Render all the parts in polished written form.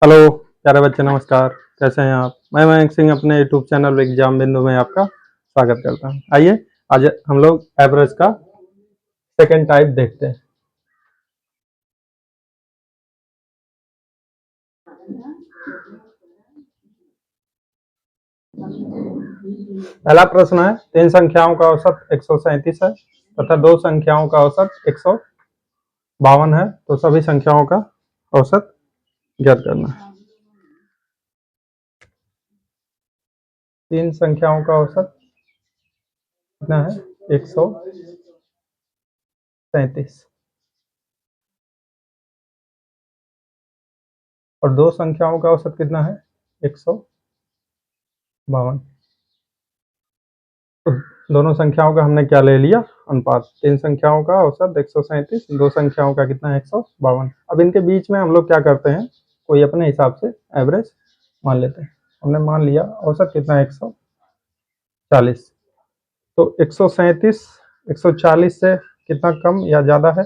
Hello प्यारे बच्चे, नमस्कार। कैसे हैं आप? मैं मयंक सिंह अपने यूट्यूब चैनल एग्जाम बिंदु में आपका स्वागत करता हूं। आइए आज हम लोग एवरेज का सेकंड टाइप देखते हैं। पहला प्रश्न है, तीन संख्याओं का औसत 137 है तथा दो संख्याओं का औसत 152 है, तो सभी संख्याओं का औसत ज्ञात करना है। तीन संख्याओं का औसत कितना है? 137। और दो संख्याओं का औसत कितना है? 152। तो दोनों संख्याओं का हमने क्या ले लिया? अनुपात। तीन संख्याओं का औसत 137, दो संख्याओं का कितना है? 152। अब इनके बीच में हम लोग क्या करते हैं, कोई अपने हिसाब से एवरेज मान लेते हैं। हमने मान लिया औसत कितना है? 140। तो 137 140 से कितना कम या ज्यादा है?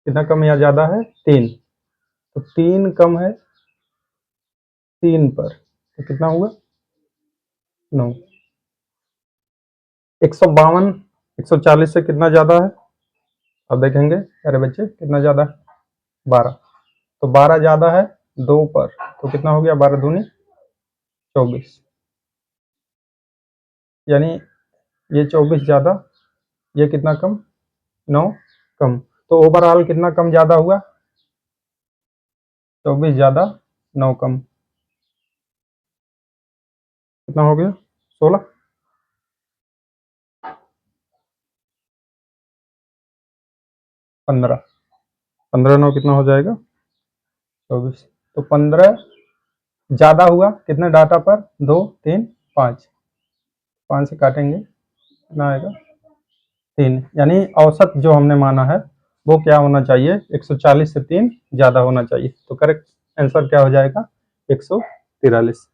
कितना कम या ज्यादा है? 3। तो 3 कम है 3 पर, तो कितना हुआ? 9। 152 140 से कितना ज्यादा है? अब देखेंगे अरे बच्चे, कितना ज्यादा है? 12। तो 12 ज्यादा है 2 पर, तो कितना हो गया? 12 दूनी 24। यानी ये 24 ज्यादा, ये कितना कम? 9 कम। तो ओवरऑल कितना कम ज्यादा हुआ? 24 ज्यादा 9 कम, कितना हो गया? 16। 15। 15 9 कितना हो जाएगा? 24। तो 15 ज्यादा हुआ कितने डाटा पर? 2 3 5। 5 से काटेंगे, कितना आएगा? 3। यानी औसत जो हमने माना है वो क्या होना चाहिए? 140 से 3 ज्यादा होना चाहिए। तो करेक्ट आंसर क्या हो जाएगा? 143।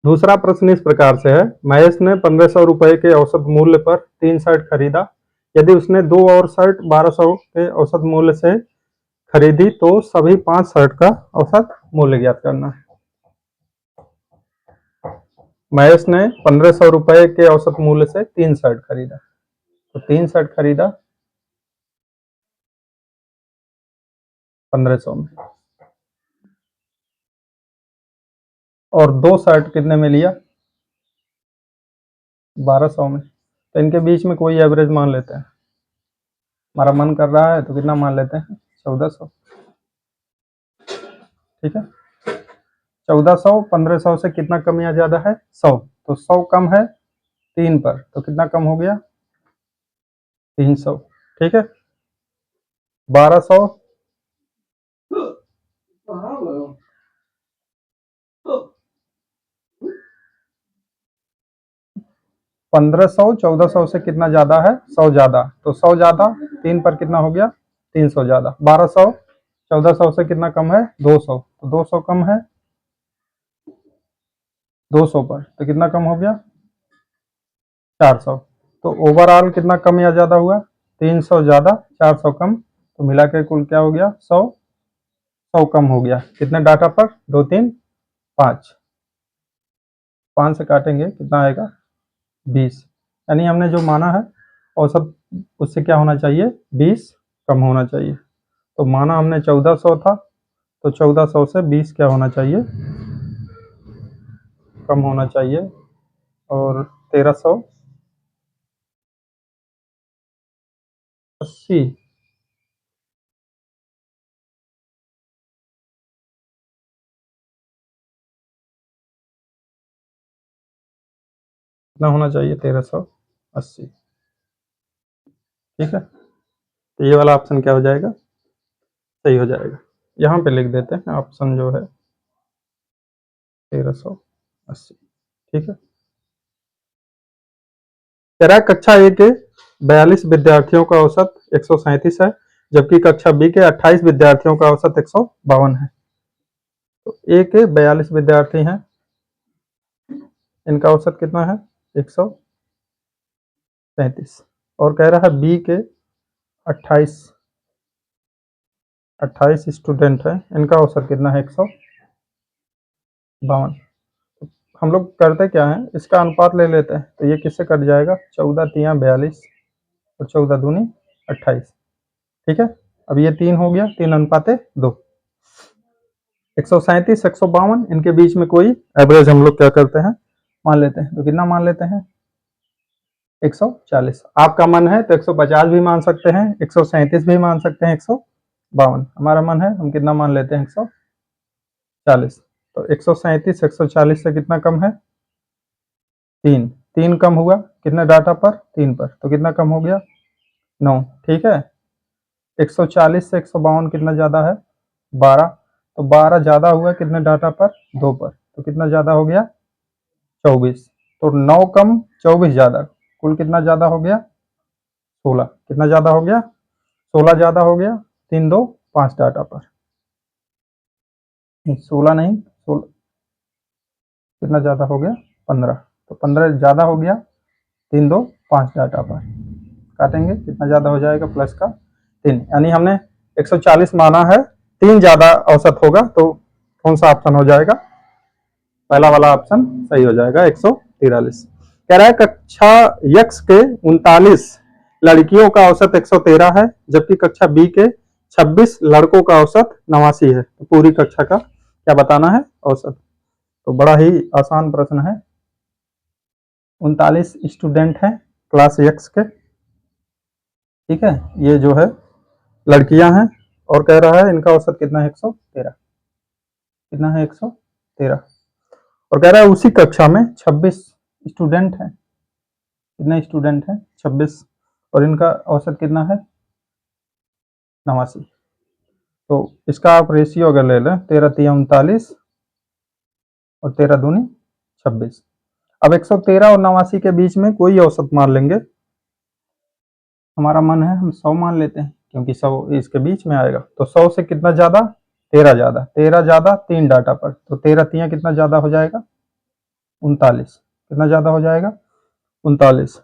दूसरा प्रश्न इस प्रकार से है, महेश ने 1500 रुपए के औसत मूल्य पर 3 शर्ट खरीदा। यदि उसने 2 और शर्ट 1200 के औसत मूल्य से खरीदी तो सभी 5 शर्ट का औसत मूल्य ज्ञात करना है। महेश ने 1500 रुपए के औसत मूल्य से 3 शर्ट खरीदा। तो 3 शर्ट खरीदा 1500 में, और 2 शर्ट कितने में लिया? 1200 में। तो इनके बीच में कोई एवरेज मान लेते हैं। हमारा मन कर रहा है तो कितना मान लेते हैं? 1400। ठीक है। 1400 1500 से कितना कम या ज्यादा है? 100। तो 100 कम है 3 पर, तो कितना कम हो गया? 300। ठीक है। 1200 1500 1400 से कितना ज्यादा है? 100 ज्यादा। तो 100 ज्यादा 3 पर कितना हो गया? 300 ज्यादा। 1200 1400 से कितना कम है? 200। तो 200 कम है 200 पर, तो कितना कम हो गया? 400। तो ओवरऑल कितना कम या ज्यादा हुआ? 300 ज्यादा 400 कम, तो मिला के कुल क्या हो गया? 100। 100 कम हो गया कितने डाटा पर? 2 3 5। 5 से काटेंगे, कितना आएगा? 20। यानी हमने जो माना है औसत, उससे क्या होना चाहिए? 20 कम होना चाहिए। तो माना हमने 1400 था, तो 1400 से 20 क्या होना चाहिए? कम होना चाहिए। और 1380 कितना होना चाहिए? 1380। ठीक है। तो ये वाला ऑप्शन क्या हो जाएगा? सही हो जाएगा। यहाँ पे लिख देते हैं ऑप्शन जो है 1380। ठीक है। कह रहा है कक्षा ए के 42 विद्यार्थियों का औसत 137 है, जबकि कक्षा बी के 28 विद्यार्थियों का औसत 152 है। तो ए के 42 विद्यार्थी हैं, इनका औसत कितना है? 137। और कह रहा है बी के 28 28 स्टूडेंट है, इनका औसत कितना है 152। हम लोग करते क्या है, इसका अनुपात ले लेते हैं, तो ये किससे कट जाएगा, 14 तिया 42 और 14 दूनी 28। ठीक है, अब ये 3 हो गया, 3:2। 137 152 इनके बीच में कोई एवरेज हम लोग क्या करते हैं, मान लेते हैं। तो कितना मान लेते हैं 140। आपका मन है तो 150 भी मान सकते हैं, 137 भी मान सकते हैं, 152 हमारा मन है, हम कितना मान लेते हैं 140। तो 137 140 से कितना कम है 3, 3 कम हुआ कितने डाटा पर 3 पर, तो कितना कम हो गया 9। ठीक है, 140 से 152 कितना ज्यादा है 12, तो 12 ज्यादा हुआ कितने डाटा पर 2 पर, तो कितना ज्यादा हो गया 24। तो 9 कम 24 ज्यादा, कुल कितना ज्यादा हो गया 16। कितना ज्यादा हो गया 16 ज्यादा हो गया, 3 2 5 डाटा पर, 16 नहीं 16 कितना ज्यादा हो गया 15, तो 15 ज्यादा हो गया, 3 2 5 डाटा पर काटेंगे, कितना ज्यादा हो जाएगा प्लस का 3, यानी हमने 140 माना है, 3 ज्यादा औसत होगा, तो कौन सा ऑप्शन हो जाएगा, पहला वाला ऑप्शन सही हो जाएगा 143। कह रहा है कक्षा यक्स के 39 लड़कियों का औसत 113 है, जबकि कक्षा बी के 26 लड़कों का औसत 89 है। तो पूरी कक्षा का क्या बताना है औसत। तो बड़ा ही आसान प्रश्न है। 39 स्टूडेंट हैं क्लास यक्स के, ठीक है, ये जो है लड़कियां हैं, और कह रहा है इनका औसत कितना है 113, कितना है 113, और कह रहा है उसी कक्षा में 26 स्टूडेंट हैं, कितने स्टूडेंट हैं 26, और इनका औसत कितना है 89। तो इसका आप रेशियो अगर ले लें 13 तिया 39 और 13 दूनी 26। अब 113 और 89 के बीच में कोई औसत मान लेंगे, हमारा मन है हम 100 मान लेते हैं, क्योंकि 100 इसके बीच में आएगा। तो 100 से कितना ज्यादा 13 ज्यादा, 13 ज्यादा 3 डाटा पर, तो 13 तिया कितना ज्यादा हो जाएगा 39, कितना ज्यादा हो जाएगा 39।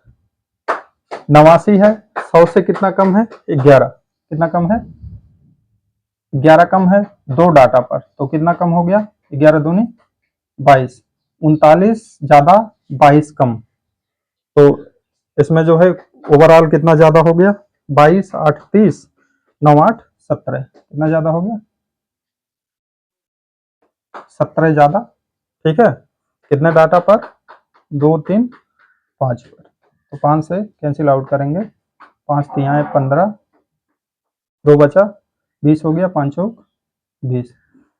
89 है, 100 से कितना कम है 11, कितना कम है 11 कम है 2 डाटा पर, तो कितना कम हो गया 11 दूनी 22। 39 ज्यादा 22 कम, तो इसमें जो है ओवरऑल कितना ज्यादा हो गया 22 8 30 9 8 17, कितना ज्यादा हो गया 17 ज्यादा। ठीक है, कितने डाटा पर 2 3 5 पर, तो 5 से कैंसिल आउट करेंगे, 5 तिया 15, 2 बचा 20 हो गया, 5 चौक 20।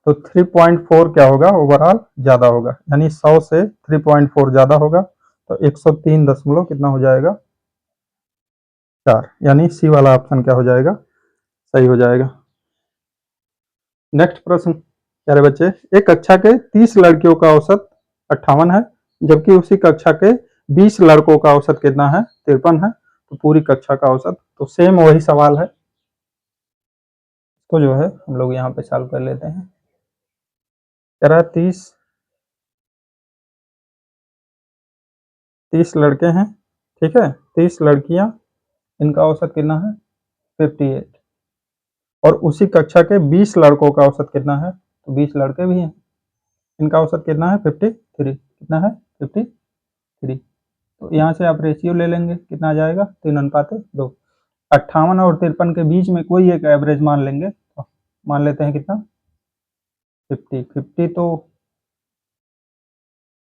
तो 3.4 क्या होगा ओवरऑल ज्यादा होगा, यानी 100 से 3.4 ज्यादा होगा, तो 103 दशमलव कितना हो जाएगा 4, यानी सी वाला ऑप्शन क्या हो जाएगा सही हो जाएगा। नेक्स्ट प्रश्न, प्यारे बच्चे, एक कक्षा के 30 लड़कियों का औसत 58 है, जबकि उसी कक्षा के 20 लड़कों का औसत कितना है 53 है, तो पूरी कक्षा का औसत, तो सेम वही सवाल है, तो जो है हम लोग यहाँ पे सॉल्व कर लेते हैं। कह रहा है 30 लड़के हैं, ठीक है, 30 लड़कियां, इनका औसत कितना है 58, और उसी कक्षा के 20 लड़कों का औसत कितना है, तो 20 लड़के भी हैं, इनका औसत कितना है 53, कितना है 53। तो यहाँ से आप रेशियो ले लेंगे, कितना आ जाएगा 3:2। 58 और 53 के बीच में कोई एक एवरेज मान लेंगे, तो मान लेते हैं कितना 50, तो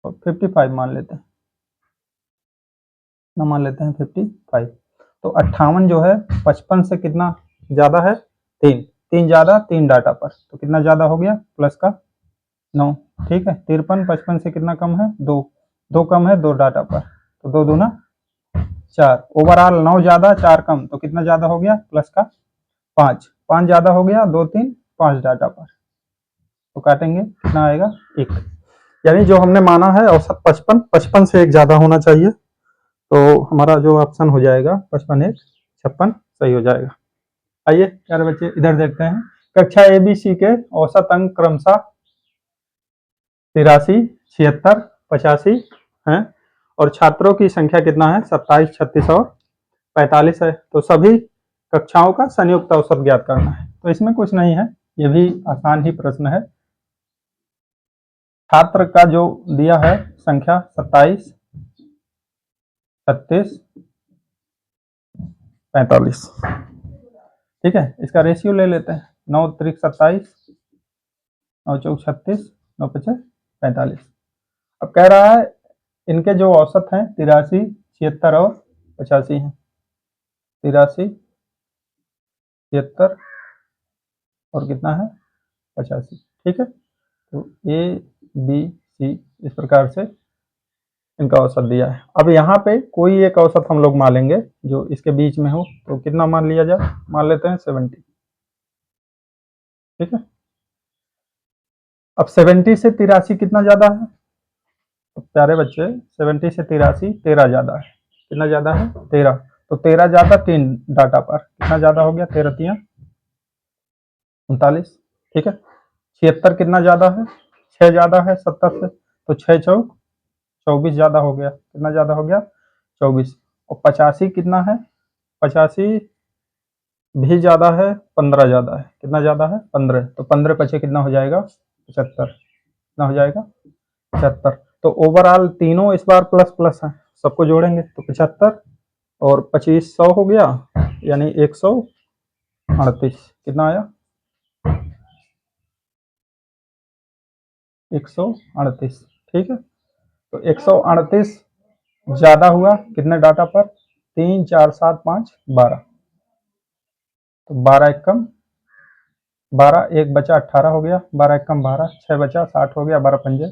55 मान लेते हैं, ना मान लेते हैं 55। तो 58 जो है 55 से कितना ज्यादा है 3, 3 ज्यादा 3 डाटा पर, तो कितना ज्यादा हो गया प्लस का 9। ठीक है, 53 55 से कितना कम है 2, 2 कम है 2 डाटा पर, तो 2 दूना 4, ओवरऑल 9 ज्यादा 4 कम, तो कितना ज्यादा हो गया प्लस का 5, 5 ज्यादा हो गया 2 3 5 डाटा पर, तो काटेंगे कितना आएगा 1, यानी जो हमने माना है औसत 55, 55 से एक ज्यादा होना चाहिए, तो हमारा जो ऑप्शन हो जाएगा 55 1 56 सही हो जाएगा। आइए प्यारे बच्चे इधर देखते हैं, कक्षा एबीसी के औसत अंक क्रमशः 83 76 85 हैं, और छात्रों की संख्या कितना है 27 36 और 45 है, तो सभी कक्षाओं का संयुक्त औसत ज्ञात करना है। तो इसमें कुछ नहीं है, ये भी आसान ही प्रश्न है। छात्र का जो दिया है संख्या 27, 36, 45, ठीक है। इसका रेशियो ले लेते हैं, 9 त्रिक 27, 9 चौक 36, 9 पचे 45। अब कह रहा है इनके जो औसत हैं 83, 76 और 85 हैं। 83, 76 और कितना है 85, ठीक है। तो ए बी सी इस प्रकार से इनका औसत दिया है। अब यहाँ पे कोई एक औसत हम लोग मान लेंगे जो इसके बीच में हो, तो कितना मान लिया जाए, मान लेते हैं 70, ठीक है। अब 70 से 83 कितना ज्यादा है, तो प्यारे बच्चे 70 से 83 13 ज्यादा है। कितना ज्यादा है 13, तो 13 ज्यादा 3 डाटा पर कितना ज्यादा हो गया, 13 तिया 39, ठीक है। 76 कितना ज्यादा है, 6 ज्यादा है 70 से, तो 6 चौक 24 ज्यादा हो गया, कितना ज्यादा हो गया 24। और 85 कितना है, 85 भी ज्यादा है 15 ज्यादा है, कितना ज्यादा है 15, तो 15 पचे कितना हो जाएगा 75, कितना हो जाएगा 75। तो ओवरऑल तीनों इस बार प्लस प्लस है, सबको जोड़ेंगे तो 75 और 25 100 हो गया, यानी 138, कितना आया 138, ठीक है। तो 138 ज्यादा हुआ कितने डाटा पर, 3 4 7 5 12, तो 12 एकम 12, एक बचा 18 हो गया, 12 एकम 12, 6 बचा 60 हो गया, 12 पंजे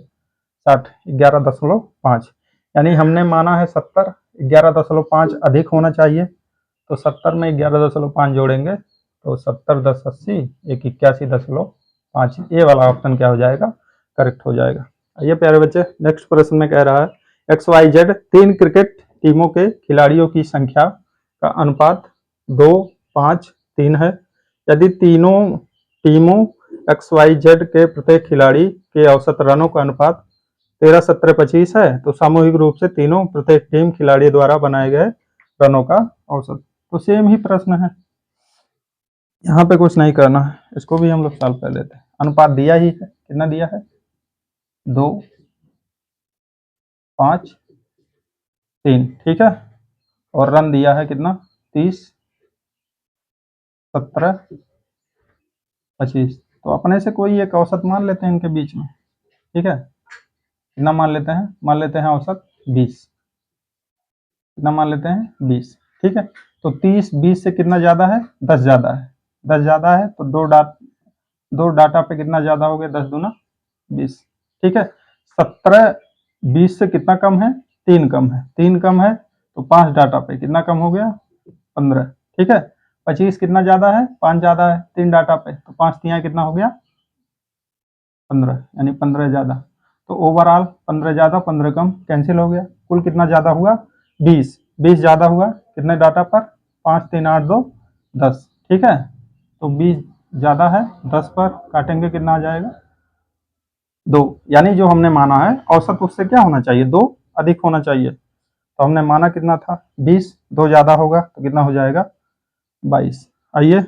60, 11.5, यानी हमने माना है 70, 11.5 अधिक होना चाहिए, तो 70 में 11.5 जोड़ेंगे तो 70 10 80, एक 81.5, ये वाला ऑप्शन क्या हो जाएगा, करेक्ट हो जाएगा। आइए प्यारे बच्चे नेक्स्ट प्रश्न में कह रहा है XYZ 3 क्रिकेट टीमों के खिलाड़ियों की संख्या का अनुपात 2 5 3 है। यदि तीनों टीमों XYZ के प्रत्येक खिलाड़ी के औसत रनों का अनुपात 13 17 25 है, तो सामूहिक रूप से तीनों प्रत्येक टीम खिलाड़ी द्वारा बनाए गए रनों का औसत। तो सेम ही प्रश्न है, यहाँ पे कुछ नहीं करना है, इसको भी हम लोग सॉल्व कर लेते हैं। अनुपात दिया ही है, कितना दिया है 2 5 3, ठीक है। और रन दिया है कितना 30 17 25, तो अपने से कोई एक औसत मान लेते हैं इनके बीच में, ठीक है। कितना मान लेते हैं, मान लेते हैं औसत 20, कितना मान लेते हैं 20, ठीक है। तो 30 20 से कितना ज्यादा है 10 ज्यादा है, 10 ज्यादा है तो दो डाटा पे कितना ज्यादा हो गया, 10 दूना 20, ठीक है। 17 20 से कितना कम है, 3 कम है, 3 कम है तो 5 डाटा पे कितना कम हो गया 15, ठीक है। 25 कितना ज्यादा है, 5 ज्यादा है 3 डाटा पे, तो 5 तिया कितना हो गया 15, यानी 15 ज्यादा। तो ओवरऑल 15 ज्यादा 15 कम कैंसिल हो गया, कुल कितना ज्यादा हुआ 20, 20 ज्यादा हुआ कितने डाटा पर, 5 3 8 2 10, ठीक है। तो 20 ज्यादा है 10 पर, काटेंगे कितना आ जाएगा 2, यानी जो हमने माना है औसत उससे क्या होना चाहिए 2 अधिक होना चाहिए, तो हमने माना कितना था 20, 2 ज्यादा होगा तो कितना हो जाएगा 22। आइए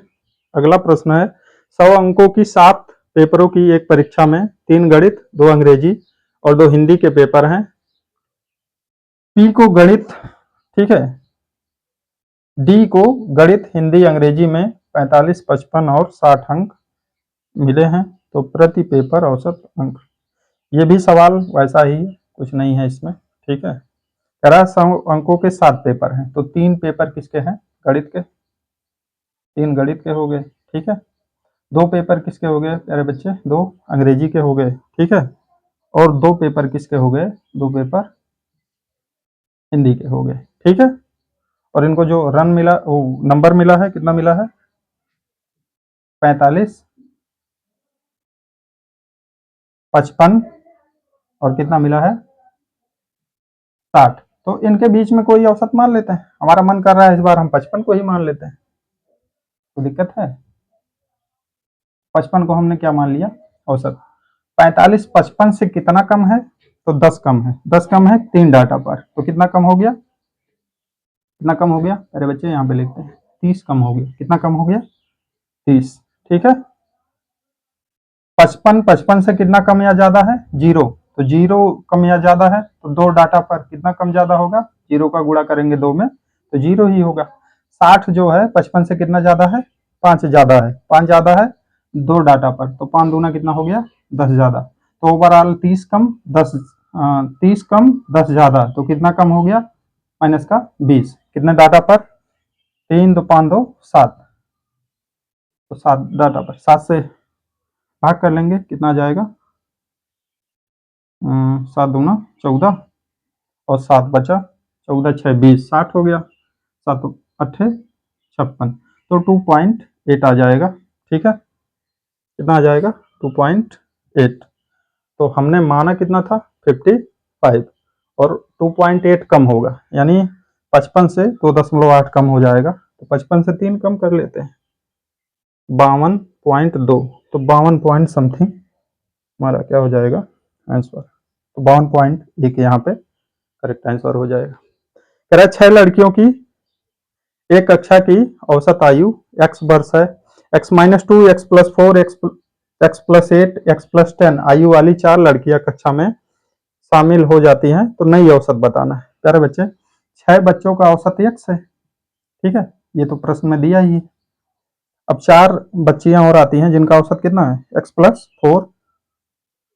अगला प्रश्न है 100 अंकों की 7 पेपरों की एक परीक्षा में 3 गणित 2 अंग्रेजी और 2 हिंदी के पेपर हैं। पी को गणित, ठीक है, डी को गणित हिंदी अंग्रेजी में 45 55 और 60 अंक मिले हैं, तो प्रति पेपर औसत अंक। ये भी सवाल वैसा ही है, कुछ नहीं है इसमें, ठीक है। कह रहा 100 अंकों के 7 पेपर हैं, तो 3 पेपर किसके हैं गणित के, 3 गणित के हो गए, ठीक है। 2 पेपर किसके हो गए प्यारे बच्चे, 2 अंग्रेजी के हो गए, ठीक है। और 2 पेपर किसके हो गए, 2 पेपर हिंदी के हो गए, ठीक है। और इनको जो रन मिला वो नंबर मिला है, कितना मिला है 45 55 और कितना मिला है 60। तो इनके बीच में कोई औसत मान लेते हैं, हमारा मन कर रहा है इस बार हम 55 को ही मान लेते हैं, तो दिक्कत है। 55 को हमने क्या मान लिया औसत, 45 55 से कितना कम है, तो 10 कम है, 10 कम है 3 डाटा पर, तो कितना कम हो गया, कितना कम हो गया अरे बच्चे यहाँ पे लिखते हैं 30 कम हो गया, कितना कम हो गया 30, ठीक है। 55, 55 से कितना कम या ज्यादा है? 0। तो 0 कम या ज्यादा है तो दो डाटा पर कितना कम ज्यादा होगा? 0 का गुणा करेंगे 2 में तो 0 ही होगा। 60 जो है 55 से कितना ज्यादा है? 5 ज्यादा है। 5 ज्यादा है दो डाटा पर, तो 5 दूना कितना हो गया? 10 ज्यादा। तो ओवरऑल 30 कम 10, 30 कम 10 ज्यादा, तो कितना कम हो गया? माइनस का 20। कितने डाटा पर? 3 2 5 2 7, तो 7 डाटा पर 7 से भाग कर लेंगे, कितना आ जाएगा? 7 दूना 14 और 7 बचा, 14 6 20, 60 हो गया। 7 अट्ठे 56, तो 2.8 आ जाएगा। ठीक है, कितना आ जाएगा? 2.8। तो हमने माना कितना था? 55, और 2.8 कम होगा, यानी 55 से 2.8 कम हो जाएगा। तो 55 से 3 कम कर लेते हैं, 52.2, तो 52 पॉइंट समथिंग हमारा क्या हो जाएगा आंसर। तो 52.1 यहाँ पे करेक्ट आंसर हो जाएगा। कह रहा है 6 लड़कियों की एक कक्षा की औसत आयु x वर्ष है। x-2, x+4, x+8, x+10 आयु वाली 4 लड़कियां कक्षा में शामिल हो जाती हैं, तो नई औसत बताना है। प्यारे बच्चे, 6 बच्चों का औसत x है, ठीक है, ये तो प्रश्न में दिया ही। अब 4 बच्चियां और आती हैं जिनका औसत कितना है? x+4,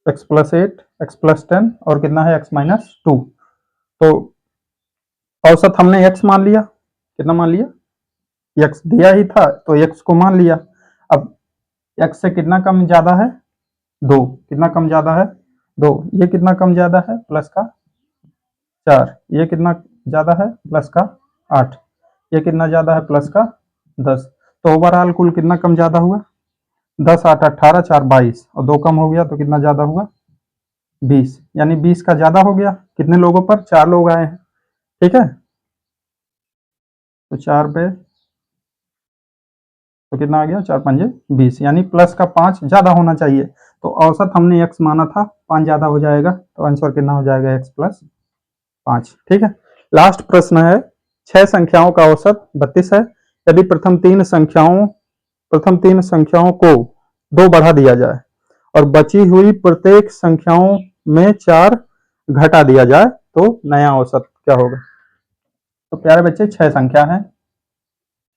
x+8, x+10 और कितना है? x-2। तो औसत हमने x मान लिया, कितना मान लिया? x दिया ही था तो x को मान लिया। अब x से कितना कम ज्यादा है? 2। कितना कम ज्यादा है? 2। ये कितना कम ज्यादा है? प्लस का 4। ये कितना ज्यादा है? प्लस का 8। ये कितना ज्यादा है? प्लस का 10। तो ओवरऑल कुल कितना कम ज्यादा हुआ? 10 8 18 4 22, और 2 कम हो गया तो कितना ज्यादा हुआ? 20, यानी 20 का ज्यादा हो गया। कितने लोगों पर? 4 लोग आए हैं, ठीक है। तो 4 पे तो कितना आ गया? 4 पंजे 20, यानी प्लस का 5 ज्यादा होना चाहिए। तो औसत हमने x माना था, 5 ज्यादा हो जाएगा, तो आंसर कितना हो जाएगा? x+5। ठीक है। लास्ट प्रश्न है, 6 संख्याओं का औसत 32 है। यदि प्रथम तीन संख्याओं को 2 बढ़ा दिया जाए और बची हुई प्रत्येक संख्याओं में 4 घटा दिया जाए, तो नया औसत क्या होगा? तो प्यारे बच्चे 6 संख्या है,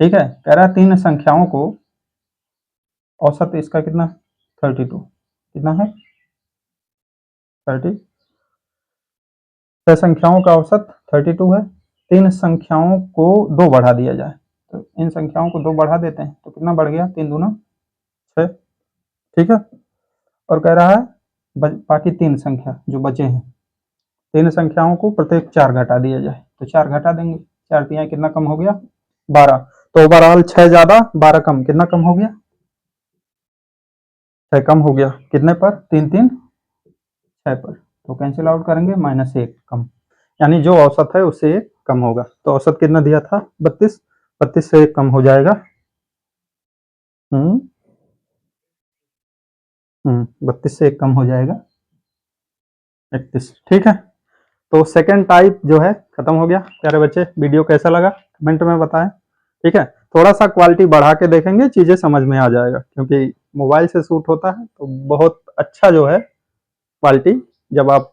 ठीक है। कह रहा है 3 संख्याओं को औसत इसका कितना? 32। कितना है? 30। 6 संख्याओं का औसत 32 है। 3 संख्याओं को 2 बढ़ा दिया जाए, तो इन संख्याओं को 2 बढ़ा देते हैं, तो कितना बढ़ गया? 3 दूना 6, ठीक है। और कह रहा है बाकी 3 संख्या जो बचे हैं, 3 संख्याओं को प्रत्येक 4 घटा दिया जाए, तो 4 घटा देंगे। 4 तिहाई कितना कम हो गया? 12। तो ओवरऑल 6 ज्यादा 12 कम, कितना कम हो गया? 6 कम हो गया। कितने पर? 3 3 6 पर। तो कैंसिल आउट करेंगे, -1 कम, यानी जो औसत है उससे 1 कम होगा। तो औसत कितना दिया था? 32। 32 से 1 कम हो जाएगा। 32 से 1 कम हो जाएगा 31। ठीक है। तो सेकंड टाइप जो है खत्म हो गया। प्यारे बच्चे, वीडियो कैसा लगा कमेंट में बताएं, ठीक है। थोड़ा सा क्वालिटी बढ़ा के देखेंगे, चीजें समझ में आ जाएगा, क्योंकि मोबाइल से शूट होता है तो बहुत अच्छा जो है क्वालिटी, जब आप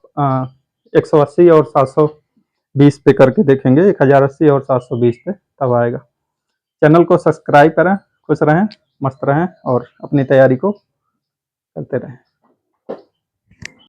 180 और 720 पे करके देखेंगे, 1080 और 720 पे, तब आएगा। चैनल को सब्सक्राइब करें। खुश रहें, मस्त रहें और अपनी तैयारी को करते रहें।